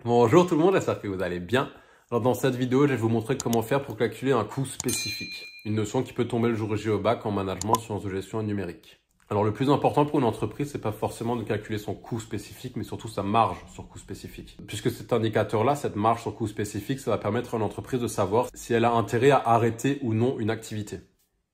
Bonjour tout le monde, j'espère que vous allez bien. Alors dans cette vidéo, je vais vous montrer comment faire pour calculer un coût spécifique. Une notion qui peut tomber le jour J au bac en management, sciences de gestion et numérique. Alors le plus important pour une entreprise, c'est pas forcément de calculer son coût spécifique, mais surtout sa marge sur coût spécifique. Puisque cet indicateur-là, cette marge sur coût spécifique, ça va permettre à une entreprise de savoir si elle a intérêt à arrêter ou non une activité.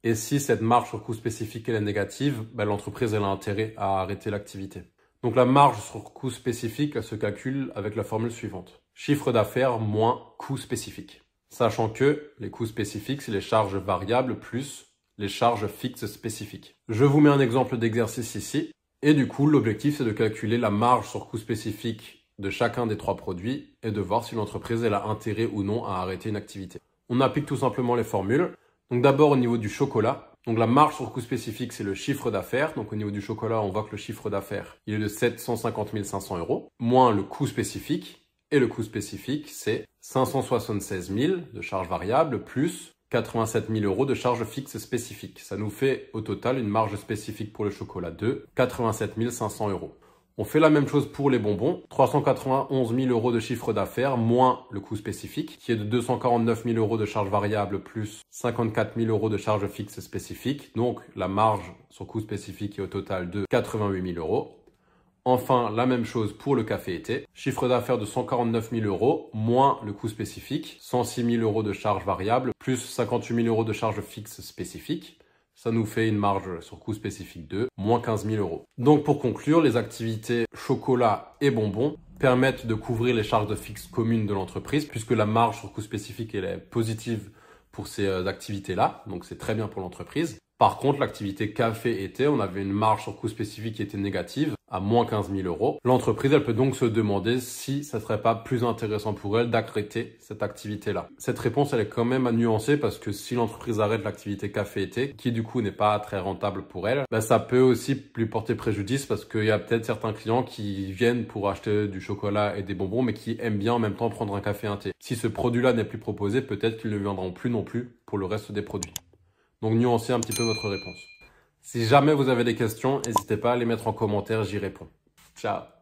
Et si cette marge sur coût spécifique elle est négative, l'entreprise elle a intérêt à arrêter l'activité. Donc la marge sur coût spécifique, elle se calcule avec la formule suivante. Chiffre d'affaires moins coût spécifique. Sachant que les coûts spécifiques, c'est les charges variables plus les charges fixes spécifiques. Je vous mets un exemple d'exercice ici. Et du coup, l'objectif, c'est de calculer la marge sur coût spécifique de chacun des trois produits et de voir si l'entreprise elle a intérêt ou non à arrêter une activité. On applique tout simplement les formules. Donc d'abord au niveau du chocolat. Donc la marge sur coût spécifique, c'est le chiffre d'affaires. Donc au niveau du chocolat, on voit que le chiffre d'affaires, il est de 750 500 euros, moins le coût spécifique. Et le coût spécifique, c'est 576 000 de charges variables plus 87 000 euros de charges fixes spécifiques. Ça nous fait au total une marge spécifique pour le chocolat de 87 500 euros. On fait la même chose pour les bonbons. 391 000 euros de chiffre d'affaires moins le coût spécifique qui est de 249 000 euros de charges variables plus 54 000 euros de charges fixes spécifiques. Donc la marge sur coût spécifique est au total de 88 000 euros. Enfin, la même chose pour le café été. Chiffre d'affaires de 149 000 euros moins le coût spécifique. 106 000 euros de charges variables plus 58 000 euros de charges fixes spécifiques. Ça nous fait une marge sur coût spécifique de moins 15 000 euros. Donc pour conclure, les activités chocolat et bonbons permettent de couvrir les charges fixes communes de l'entreprise puisque la marge sur coût spécifique elle est positive pour ces activités-là. Donc c'est très bien pour l'entreprise. Par contre, l'activité café été, on avait une marge sur coût spécifique qui était négative à moins 15 000 euros. L'entreprise, elle peut donc se demander si ça serait pas plus intéressant pour elle d'arrêter cette activité-là. Cette réponse, elle est quand même à nuancer parce que si l'entreprise arrête l'activité café été, qui du coup n'est pas très rentable pour elle, ça peut aussi lui porter préjudice parce qu'il y a peut-être certains clients qui viennent pour acheter du chocolat et des bonbons, mais qui aiment bien en même temps prendre un café et un thé. Si ce produit-là n'est plus proposé, peut-être qu'ils ne viendront plus non plus pour le reste des produits. Donc nuancez un petit peu votre réponse. Si jamais vous avez des questions, n'hésitez pas à les mettre en commentaire, j'y réponds. Ciao!